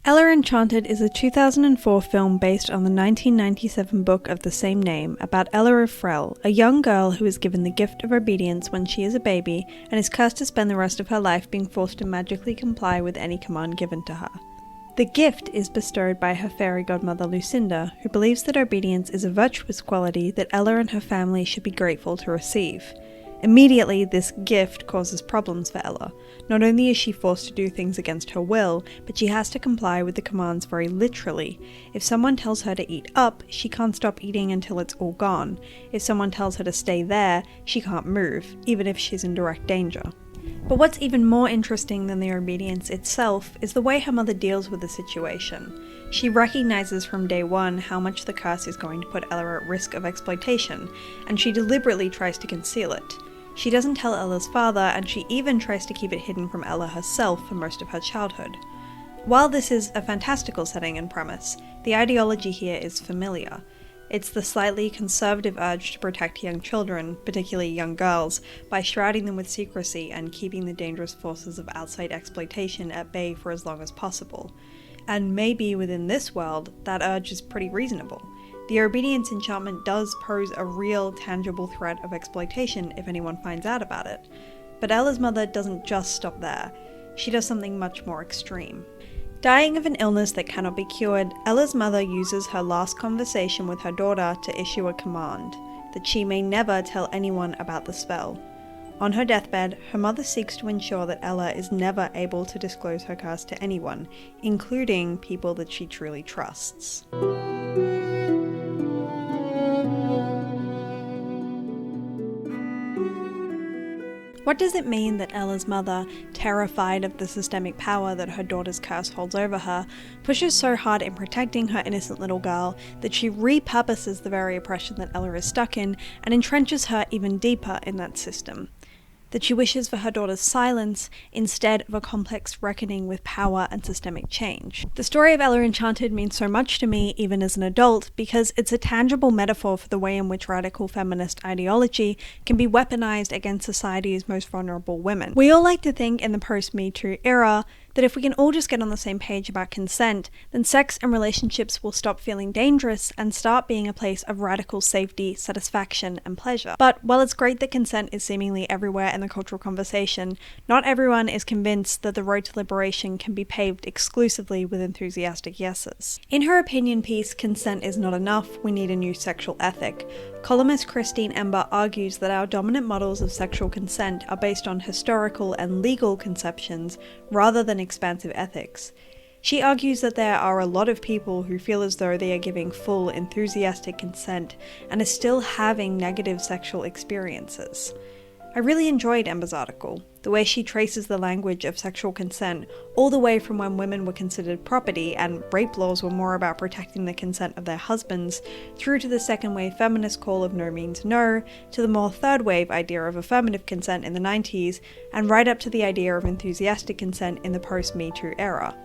Enchanted is a 2004 film based on the 1997 book of the same name about Ella of Frel, a young girl who is given the gift of obedience when she is a baby and is cursed to spend the rest of her life being forced to magically comply with any command given to her. The gift is bestowed by her fairy godmother Lucinda, who believes that obedience is a virtuous quality that Ella and her family should be grateful to receive. Immediately, this gift causes problems for Ella. Not only is she forced to do things against her will, but she has to comply with the commands very literally. If someone tells her to eat up, she can't stop eating until it's all gone. If someone tells her to stay there, she can't move, even if she's in direct danger. But what's even more interesting than the obedience itself is the way her mother deals with the situation. She recognizes from day one how much the curse is going to put Ella at risk of exploitation, and she deliberately tries to conceal it. She doesn't tell Ella's father, and she even tries to keep it hidden from Ella herself for most of her childhood. While this is a fantastical setting and premise, the ideology here is familiar. It's the slightly conservative urge to protect young children, particularly young girls, by shrouding them with secrecy and keeping the dangerous forces of outside exploitation at bay for as long as possible. And maybe within this world, that urge is pretty reasonable. The obedience enchantment does pose a real, tangible threat of exploitation if anyone finds out about it. But Ella's mother doesn't just stop there. She does something much more extreme. Dying of an illness that cannot be cured, Ella's mother uses her last conversation with her daughter to issue a command, that she may never tell anyone about the spell. On her deathbed, her mother seeks to ensure that Ella is never able to disclose her curse to anyone, including people that she truly trusts. What does it mean that Ella's mother, terrified of the systemic power that her daughter's curse holds over her, pushes so hard in protecting her innocent little girl that she repurposes the very oppression that Ella is stuck in and entrenches her even deeper in that system? That she wishes for her daughter's silence instead of a complex reckoning with power and systemic change. The story of Ella Enchanted means so much to me even as an adult because it's a tangible metaphor for the way in which radical feminist ideology can be weaponized against society's most vulnerable women. We all like to think in the post-Me Too era that if we can all just get on the same page about consent, then sex and relationships will stop feeling dangerous and start being a place of radical safety, satisfaction, and pleasure. But while it's great that consent is seemingly everywhere in the cultural conversation, not everyone is convinced that the road to liberation can be paved exclusively with enthusiastic yeses. In her opinion piece, Consent is Not Enough, We Need a New Sexual Ethic, columnist Christine Ember argues that our dominant models of sexual consent are based on historical and legal conceptions rather than expansive ethics. She argues that there are a lot of people who feel as though they are giving full, enthusiastic consent and are still having negative sexual experiences. I really enjoyed Ember's article, the way she traces the language of sexual consent all the way from when women were considered property and rape laws were more about protecting the consent of their husbands, through to the second wave feminist call of no means no, to the more third wave idea of affirmative consent in the 90s, and right up to the idea of enthusiastic consent in the post-Me Too era.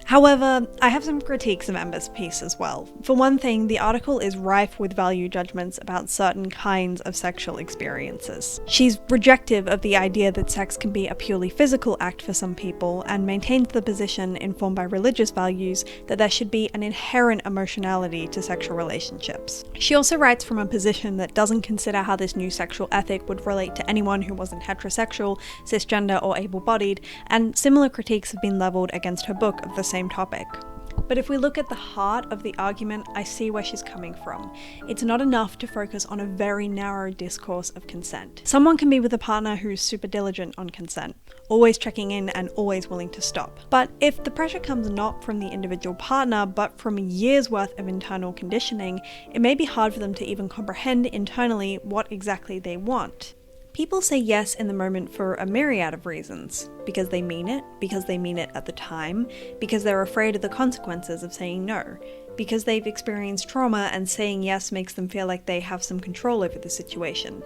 However, I have some critiques of Ember's piece as well. For one thing, the article is rife with value judgments about certain kinds of sexual experiences. She's rejective of the idea that sex can be a purely physical act for some people, and maintains the position, informed by religious values, that there should be an inherent emotionality to sexual relationships. She also writes from a position that doesn't consider how this new sexual ethic would relate to anyone who wasn't heterosexual, cisgender, or able-bodied, and similar critiques have been leveled against her book of the same topic. But if we look at the heart of the argument, I see where she's coming from. It's not enough to focus on a very narrow discourse of consent. Someone can be with a partner who's super diligent on consent, always checking in and always willing to stop. But if the pressure comes not from the individual partner, but from years worth of internal conditioning, it may be hard for them to even comprehend internally what exactly they want. People say yes in the moment for a myriad of reasons. Because they mean it at the time, because they're afraid of the consequences of saying no, because they've experienced trauma and saying yes makes them feel like they have some control over the situation,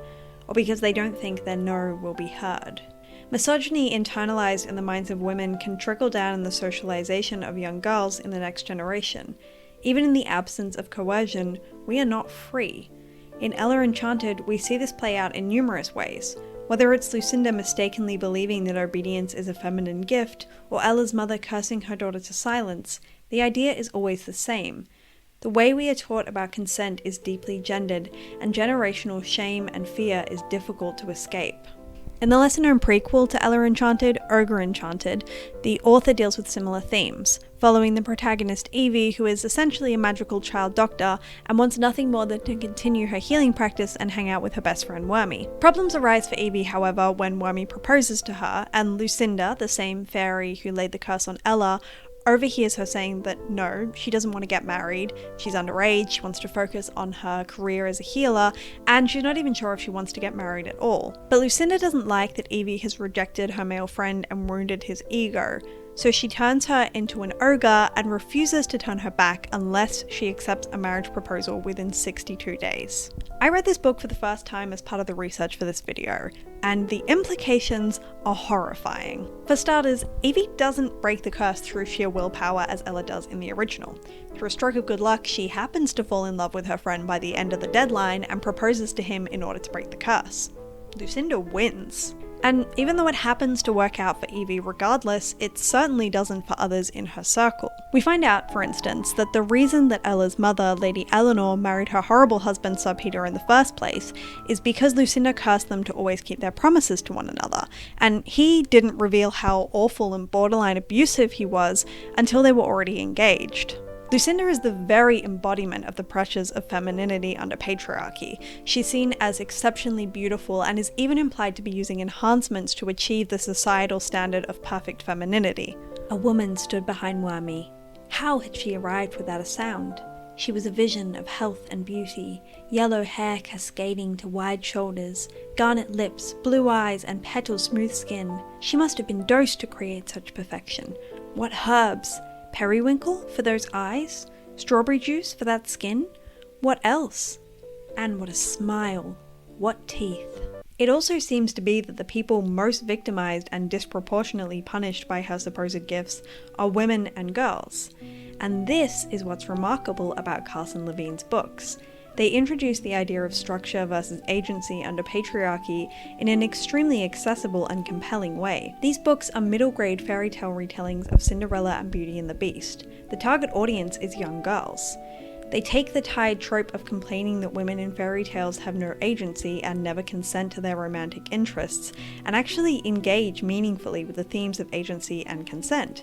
or because they don't think their no will be heard. Misogyny internalized in the minds of women can trickle down in the socialization of young girls in the next generation. Even in the absence of coercion, we are not free. In Ella Enchanted, we see this play out in numerous ways. Whether it's Lucinda mistakenly believing that obedience is a feminine gift, or Ella's mother cursing her daughter to silence, the idea is always the same. The way we are taught about consent is deeply gendered, and generational shame and fear is difficult to escape. In the lesser-known prequel to Ella Enchanted, Ogre Enchanted, the author deals with similar themes, following the protagonist Evie, who is essentially a magical child doctor and wants nothing more than to continue her healing practice and hang out with her best friend Wormy. Problems arise for Evie, however, when Wormy proposes to her, and Lucinda, the same fairy who laid the curse on Ella, overhears her saying that no, she doesn't want to get married, she's underage, she wants to focus on her career as a healer, and she's not even sure if she wants to get married at all. But Lucinda doesn't like that Evie has rejected her male friend and wounded his ego, so she turns her into an ogre and refuses to turn her back unless she accepts a marriage proposal within 62 days. I read this book for the first time as part of the research for this video, and the implications are horrifying. For starters, Evie doesn't break the curse through sheer willpower as Ella does in the original. Through a stroke of good luck, she happens to fall in love with her friend by the end of the deadline and proposes to him in order to break the curse. Lucinda wins. And even though it happens to work out for Evie regardless, it certainly doesn't for others in her circle. We find out, for instance, that the reason that Ella's mother, Lady Eleanor, married her horrible husband Sir Peter in the first place is because Lucinda cursed them to always keep their promises to one another, and he didn't reveal how awful and borderline abusive he was until they were already engaged. Lucinda is the very embodiment of the pressures of femininity under patriarchy. She's seen as exceptionally beautiful and is even implied to be using enhancements to achieve the societal standard of perfect femininity. A woman stood behind Wormy. How had she arrived without a sound? She was a vision of health and beauty, yellow hair cascading to wide shoulders, garnet lips, blue eyes, and petal-smooth skin. She must have been dosed to create such perfection. What herbs? Periwinkle for those eyes? Strawberry juice for that skin? What else? And what a smile. What teeth. It also seems to be that the people most victimized and disproportionately punished by her supposed gifts are women and girls. And this is what's remarkable about Carson Levine's books. They introduce the idea of structure versus agency under patriarchy in an extremely accessible and compelling way. These books are middle-grade fairy tale retellings of Cinderella and Beauty and the Beast. The target audience is young girls. They take the tired trope of complaining that women in fairy tales have no agency and never consent to their romantic interests, and actually engage meaningfully with the themes of agency and consent.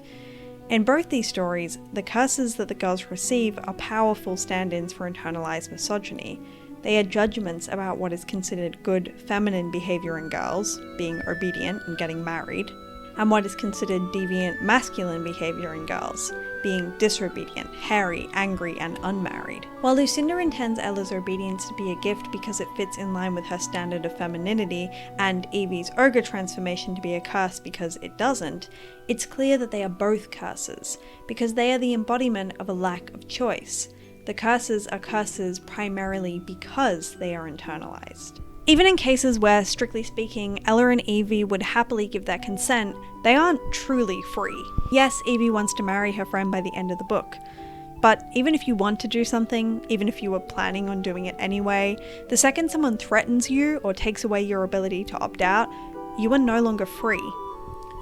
In both these stories, the curses that the girls receive are powerful stand-ins for internalized misogyny. They are judgments about what is considered good feminine behavior in girls, being obedient and getting married, and what is considered deviant masculine behavior in girls, being disobedient, hairy, angry, and unmarried. While Lucinda intends Ella's obedience to be a gift because it fits in line with her standard of femininity, and Evie's ogre transformation to be a curse because it doesn't, it's clear that they are both curses, because they are the embodiment of a lack of choice. The curses are curses primarily because they are internalized. Even in cases where, strictly speaking, Ella and Evie would happily give their consent, they aren't truly free. Yes, Evie wants to marry her friend by the end of the book, but even if you want to do something, even if you were planning on doing it anyway, the second someone threatens you or takes away your ability to opt out, you are no longer free.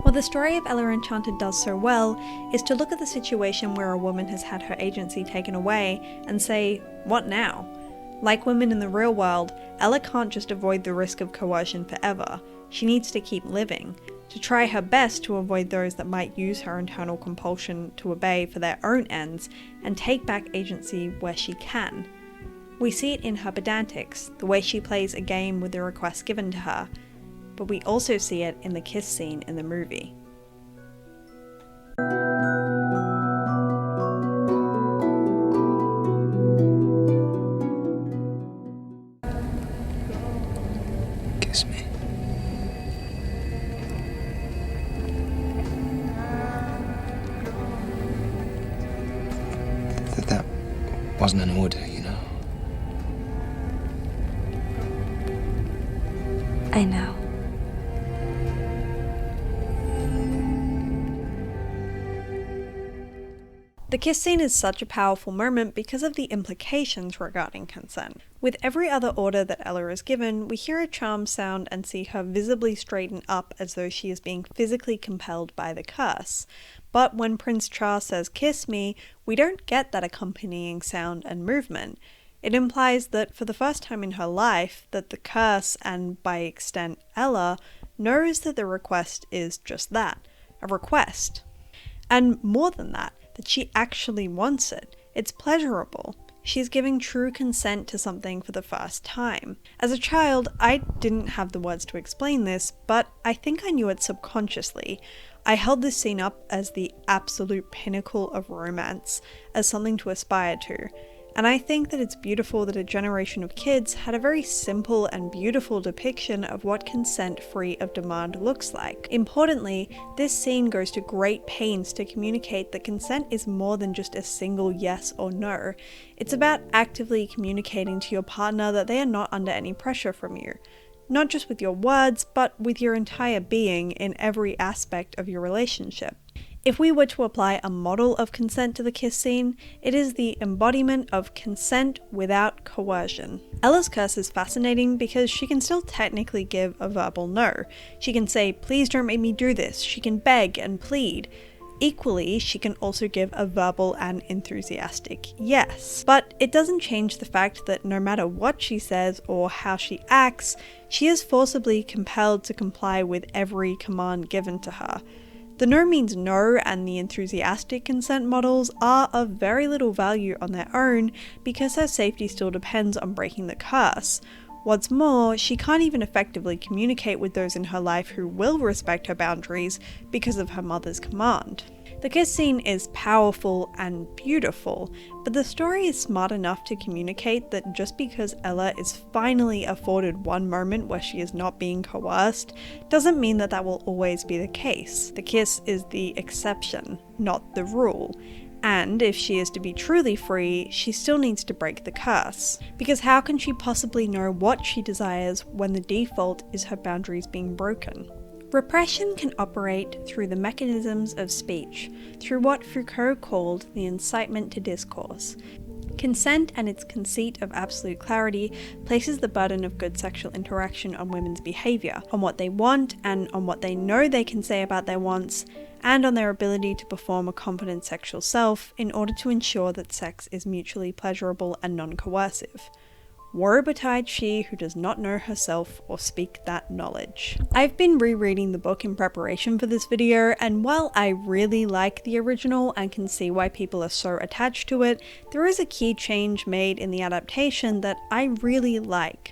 What the story of Ella Enchanted does so well is to look at the situation where a woman has had her agency taken away and say, what now? Like women in the real world, Ella can't just avoid the risk of coercion forever. She needs to keep living, to try her best to avoid those that might use her internal compulsion to obey for their own ends, and take back agency where she can. We see it in her pedantics, the way she plays a game with the requests given to her, but we also see it in the kiss scene in the movie. Kiss me. That wasn't an order, you know. I know. The kiss scene is such a powerful moment because of the implications regarding consent. With every other order that Ella is given, we hear a charm sound and see her visibly straighten up as though she is being physically compelled by the curse. But when Prince Charles says "kiss me," we don't get that accompanying sound and movement. It implies that for the first time in her life, that the curse, and by extent Ella, knows that the request is just that, a request. And more than that she actually wants it. It's pleasurable. She's giving true consent to something for the first time. As a child, I didn't have the words to explain this, but I think I knew it subconsciously. I held this scene up as the absolute pinnacle of romance, as something to aspire to. And I think that it's beautiful that a generation of kids had a very simple and beautiful depiction of what consent free of demand looks like. Importantly, this scene goes to great pains to communicate that consent is more than just a single yes or no. It's about actively communicating to your partner that they are not under any pressure from you. Not just with your words, but with your entire being in every aspect of your relationship. If we were to apply a model of consent to the kiss scene, it is the embodiment of consent without coercion. Ella's curse is fascinating because she can still technically give a verbal no. She can say, "Please don't make me do this." She can beg and plead. Equally, she can also give a verbal and enthusiastic yes. But it doesn't change the fact that no matter what she says or how she acts, she is forcibly compelled to comply with every command given to her. The no means no and the enthusiastic consent models are of very little value on their own because her safety still depends on breaking the curse. What's more, she can't even effectively communicate with those in her life who will respect her boundaries because of her mother's command. The kiss scene is powerful and beautiful, but the story is smart enough to communicate that just because Ella is finally afforded one moment where she is not being coerced, doesn't mean that that will always be the case. The kiss is the exception, not the rule. And if she is to be truly free, she still needs to break the curse. Because how can she possibly know what she desires when the default is her boundaries being broken? Repression can operate through the mechanisms of speech, through what Foucault called the incitement to discourse. Consent and its conceit of absolute clarity places the burden of good sexual interaction on women's behaviour, on what they want and on what they know they can say about their wants, and on their ability to perform a competent sexual self in order to ensure that sex is mutually pleasurable and non-coercive. Woe betide she who does not know herself or speak that knowledge. I've been rereading the book in preparation for this video, and while I really like the original and can see why people are so attached to it, there is a key change made in the adaptation that I really like.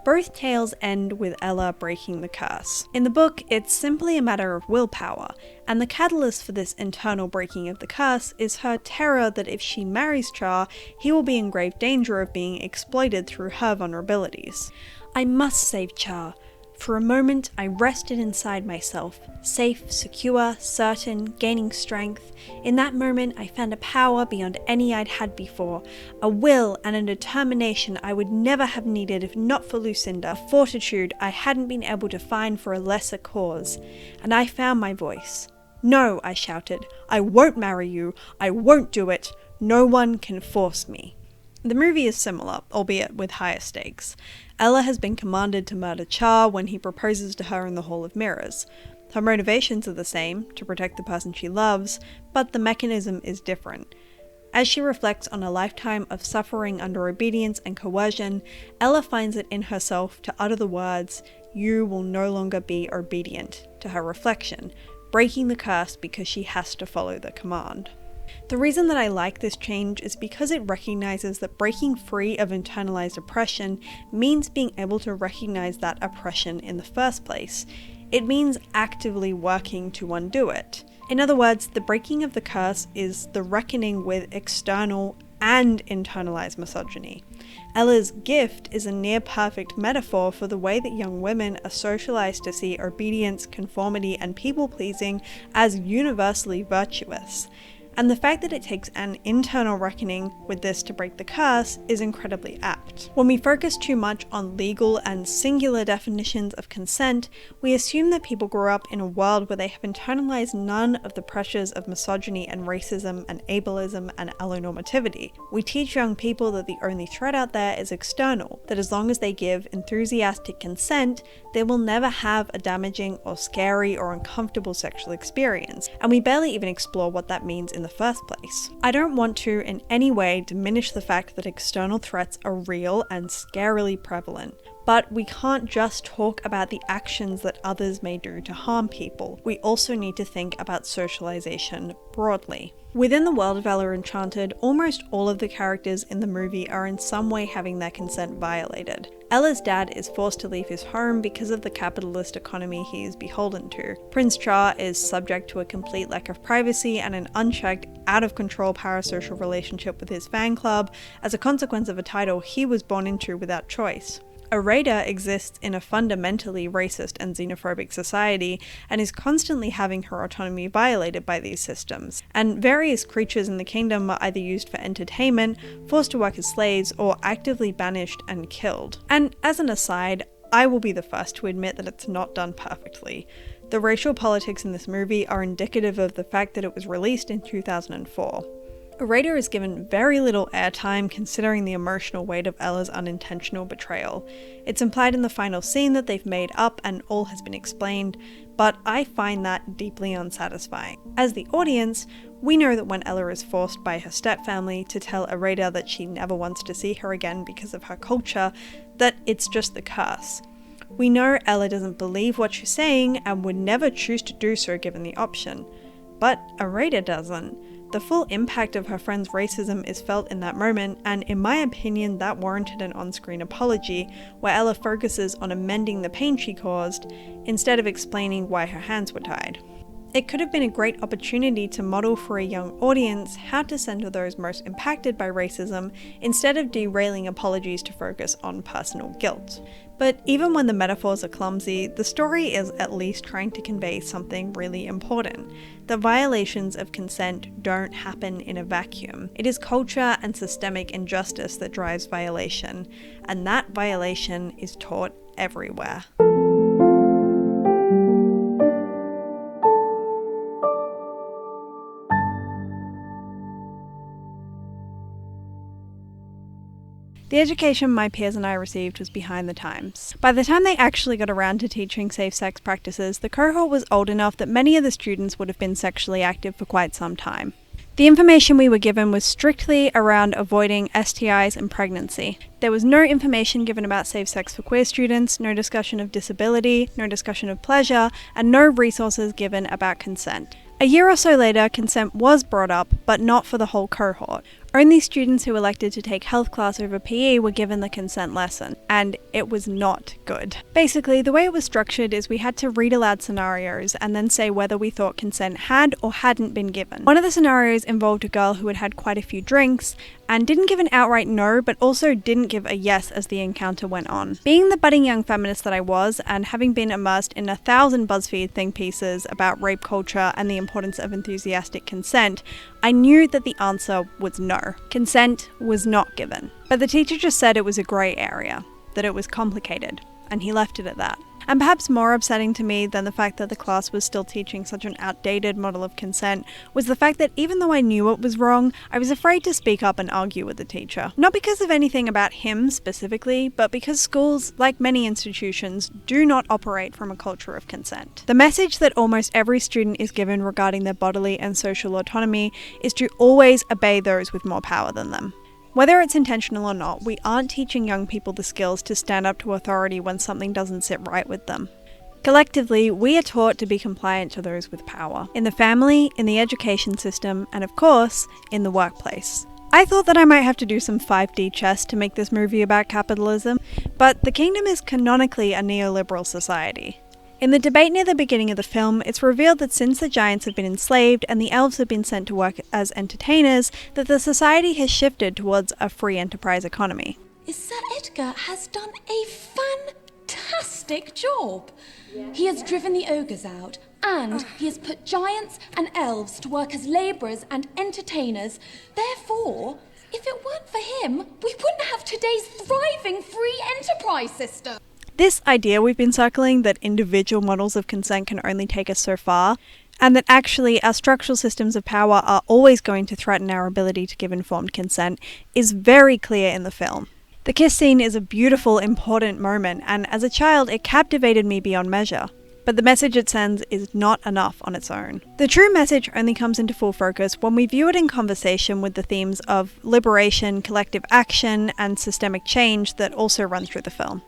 Both tales end with Ella breaking the curse. In the book, it's simply a matter of willpower, and the catalyst for this internal breaking of the curse is her terror that if she marries Char, he will be in grave danger of being exploited through her vulnerabilities. "I must save Char. For a moment, I rested inside myself, safe, secure, certain, gaining strength. In that moment, I found a power beyond any I'd had before, a will and a determination I would never have needed if not for Lucinda, a fortitude I hadn't been able to find for a lesser cause. And I found my voice. 'No,' I shouted, 'I won't marry you. I won't do it. No one can force me.'" The movie is similar, albeit with higher stakes. Ella has been commanded to murder Char when he proposes to her in the Hall of Mirrors. Her motivations are the same, to protect the person she loves, but the mechanism is different. As she reflects on a lifetime of suffering under obedience and coercion, Ella finds it in herself to utter the words, "You will no longer be obedient," to her reflection, breaking the curse because she has to follow the command. The reason that I like this change is because it recognizes that breaking free of internalized oppression means being able to recognize that oppression in the first place. It means actively working to undo it. In other words, the breaking of the curse is the reckoning with external and internalized misogyny. Ella's gift is a near-perfect metaphor for the way that young women are socialized to see obedience, conformity, and people-pleasing as universally virtuous. and the fact that it takes an internal reckoning with this to break the curse is incredibly apt. When we focus too much on legal and singular definitions of consent, we assume that people grew up in a world where they have internalized none of the pressures of misogyny and racism and ableism and allonormativity. We teach young people that the only threat out there is external, that as long as they give enthusiastic consent, they will never have a damaging or scary or uncomfortable sexual experience, and we barely even explore what that means in the first place. I don't want to in any way diminish the fact that external threats are real and scarily prevalent, but we can't just talk about the actions that others may do to harm people. We also need to think about socialization broadly. Within the world of Ella Enchanted, almost all of the characters in the movie are in some way having their consent violated. Ella's dad is forced to leave his home because of the capitalist economy he is beholden to. Prince Cha is subject to a complete lack of privacy and an unchecked, out-of-control parasocial relationship with his fan club as a consequence of a title he was born into without choice. Arada exists in a fundamentally racist and xenophobic society and is constantly having her autonomy violated by these systems, and various creatures in the kingdom are either used for entertainment, forced to work as slaves, or actively banished and killed. And as an aside, I will be the first to admit that it's not done perfectly. The racial politics in this movie are indicative of the fact that it was released in 2004. Arada is given very little airtime considering the emotional weight of Ella's unintentional betrayal. It's implied in the final scene that they've made up and all has been explained, but I find that deeply unsatisfying. As the audience, we know that when Ella is forced by her stepfamily to tell Arada that she never wants to see her again because of her culture, that it's just the curse. We know Ella doesn't believe what she's saying and would never choose to do so given the option. But Arada doesn't. The full impact of her friend's racism is felt in that moment, and in my opinion that warranted an on-screen apology, where Ella focuses on amending the pain she caused, instead of explaining why her hands were tied. It could have been a great opportunity to model for a young audience how to center those most impacted by racism, instead of derailing apologies to focus on personal guilt. But even when the metaphors are clumsy, the story is at least trying to convey something really important. The violations of consent don't happen in a vacuum. It is culture and systemic injustice that drives violation, and that violation is taught everywhere. The education my peers and I received was behind the times. By the time they actually got around to teaching safe sex practices, the cohort was old enough that many of the students would have been sexually active for quite some time. The information we were given was strictly around avoiding STIs and pregnancy. There was no information given about safe sex for queer students, no discussion of disability, no discussion of pleasure, and no resources given about consent. A year or so later, consent was brought up, but not for the whole cohort. Only students who elected to take health class over PE were given the consent lesson, and it was not good. Basically, the way it was structured is we had to read aloud scenarios and then say whether we thought consent had or hadn't been given. One of the scenarios involved a girl who had had quite a few drinks and didn't give an outright no, but also didn't give a yes as the encounter went on. Being the budding young feminist that I was, and having been immersed in 1,000 BuzzFeed think pieces about rape culture and the importance of enthusiastic consent, I knew that the answer was no. Consent was not given. But the teacher just said it was a grey area, that it was complicated, and he left it at that. And perhaps more upsetting to me than the fact that the class was still teaching such an outdated model of consent was the fact that even though I knew it was wrong, I was afraid to speak up and argue with the teacher. Not because of anything about him specifically, but because schools, like many institutions, do not operate from a culture of consent. The message that almost every student is given regarding their bodily and social autonomy is to always obey those with more power than them. Whether it's intentional or not, we aren't teaching young people the skills to stand up to authority when something doesn't sit right with them. Collectively, we are taught to be compliant to those with power, in the family, in the education system, and of course, in the workplace. I thought that I might have to do some 5D chess to make this movie about capitalism, but the kingdom is canonically a neoliberal society. In the debate near the beginning of the film, it's revealed that since the giants have been enslaved and the elves have been sent to work as entertainers, that the society has shifted towards a free enterprise economy. Sir Edgar has done a fantastic job. He has driven the ogres out, And he has put giants and elves to work as labourers and entertainers. Therefore, if it weren't for him, we wouldn't have today's thriving free enterprise system. This idea we've been circling, that individual models of consent can only take us so far, and that actually our structural systems of power are always going to threaten our ability to give informed consent, is very clear in the film. The kiss scene is a beautiful, important moment, and as a child it captivated me beyond measure. But the message it sends is not enough on its own. The true message only comes into full focus when we view it in conversation with the themes of liberation, collective action, and systemic change that also run through the film.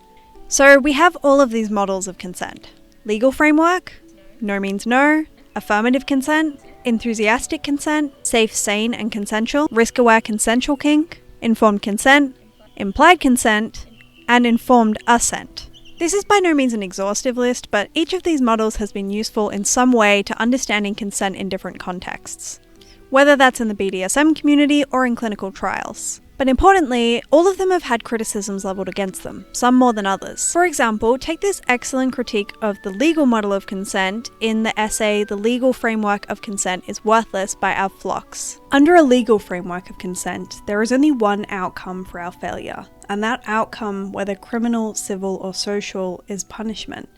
So we have all of these models of consent. Legal framework, no means no, affirmative consent, enthusiastic consent, safe, sane, and consensual, risk-aware consensual kink, informed consent, implied consent, and informed assent. This is by no means an exhaustive list, but each of these models has been useful in some way to understanding consent in different contexts, whether that's in the BDSM community or in clinical trials. But importantly, all of them have had criticisms leveled against them, some more than others. For example, take this excellent critique of the legal model of consent in the essay "The Legal Framework of Consent is Worthless" by Av Phlox. Under a legal framework of consent, there is only one outcome for our failure, and that outcome, whether criminal, civil, or social, is punishment.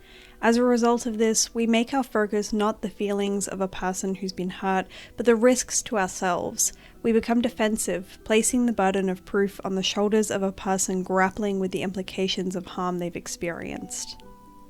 As a result of this, we make our focus not the feelings of a person who's been hurt, but the risks to ourselves. We become defensive, placing the burden of proof on the shoulders of a person grappling with the implications of harm they've experienced.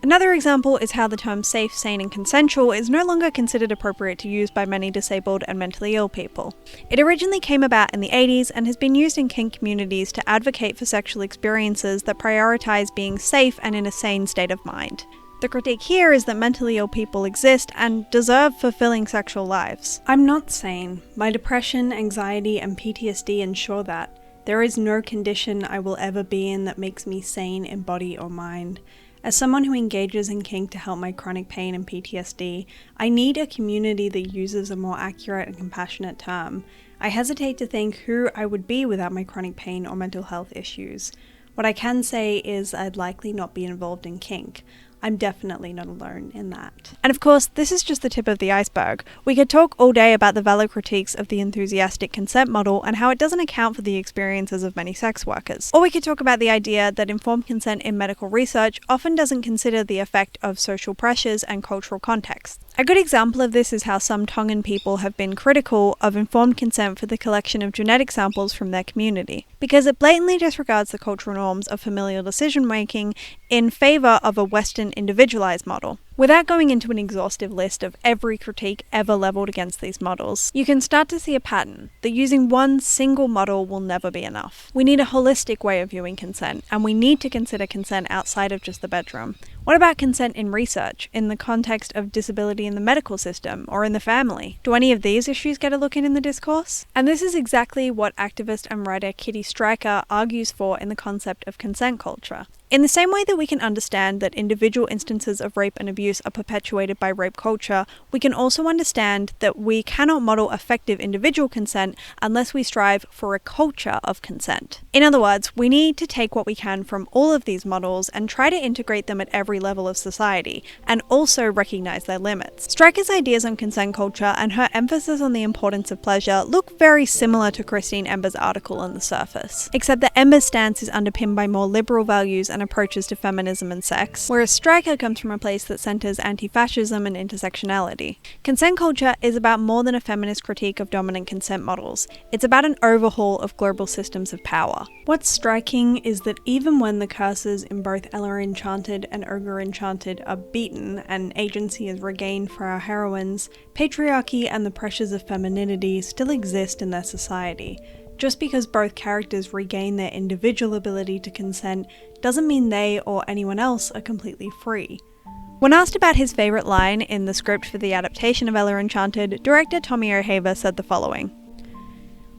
Another example is how the term safe, sane, and consensual is no longer considered appropriate to use by many disabled and mentally ill people. It originally came about in the 80s and has been used in kink communities to advocate for sexual experiences that prioritize being safe and in a sane state of mind. The critique here is that mentally ill people exist and deserve fulfilling sexual lives. I'm not sane. My depression, anxiety, and PTSD ensure that. There is no condition I will ever be in that makes me sane in body or mind. As someone who engages in kink to help my chronic pain and PTSD, I need a community that uses a more accurate and compassionate term. I hesitate to think who I would be without my chronic pain or mental health issues. What I can say is I'd likely not be involved in kink. I'm definitely not alone in that. And of course, this is just the tip of the iceberg. We could talk all day about the valid critiques of the enthusiastic consent model and how it doesn't account for the experiences of many sex workers. Or we could talk about the idea that informed consent in medical research often doesn't consider the effect of social pressures and cultural context. A good example of this is how some Tongan people have been critical of informed consent for the collection of genetic samples from their community, because it blatantly disregards the cultural norms of familial decision-making in favour of a Western individualized model. Without going into an exhaustive list of every critique ever leveled against these models, you can start to see a pattern that using one single model will never be enough. We need a holistic way of viewing consent, and we need to consider consent outside of just the bedroom. What about consent in research, in the context of disability in the medical system, or in the family? Do any of these issues get a look in the discourse? And this is exactly what activist and writer Kitty Stryker argues for in the concept of consent culture. In the same way that we can understand that individual instances of rape and abuse are perpetuated by rape culture, we can also understand that we cannot model effective individual consent unless we strive for a culture of consent. In other words, we need to take what we can from all of these models and try to integrate them at every level of society, and also recognize their limits. Stryker's ideas on consent culture and her emphasis on the importance of pleasure look very similar to Christine Ember's article on the surface, except that Ember's stance is underpinned by more liberal values and approaches to feminism and sex, whereas Stryker comes from a place that centers anti-fascism and intersectionality. Consent culture is about more than a feminist critique of dominant consent models. It's about an overhaul of global systems of power. What's striking is that even when the curses in both Ella Enchanted and Ogre Enchanted are beaten and agency is regained for our heroines, patriarchy and the pressures of femininity still exist in their society. Just because both characters regain their individual ability to consent doesn't mean they or anyone else are completely free. When asked about his favourite line in the script for the adaptation of Ella Enchanted, director Tommy O'Haver said the following: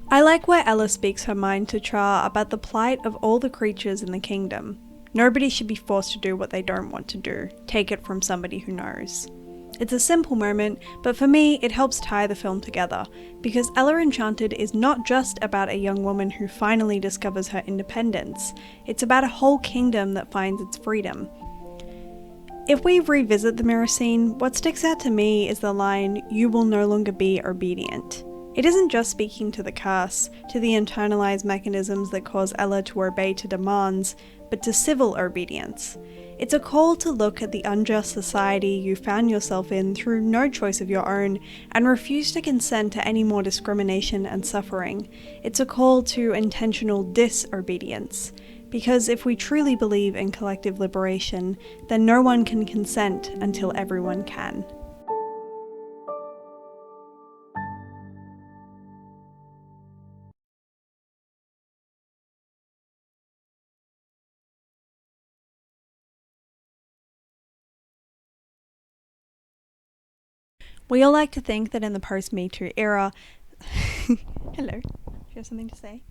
"I like where Ella speaks her mind to Char about the plight of all the creatures in the kingdom. Nobody should be forced to do what they don't want to do. Take it from somebody who knows." It's a simple moment, but for me it helps tie the film together, because Ella Enchanted is not just about a young woman who finally discovers her independence, it's about a whole kingdom that finds its freedom. If we revisit the mirror scene, what sticks out to me is the line, "You will no longer be obedient." It isn't just speaking to the curse, to the internalized mechanisms that cause Ella to obey to demands, but to civil obedience. It's a call to look at the unjust society you found yourself in through no choice of your own, and refuse to consent to any more discrimination and suffering. It's a call to intentional disobedience. Because if we truly believe in collective liberation, then no one can consent until everyone can. We all like to think that in the post-Me Too era... Hello, do you have something to say?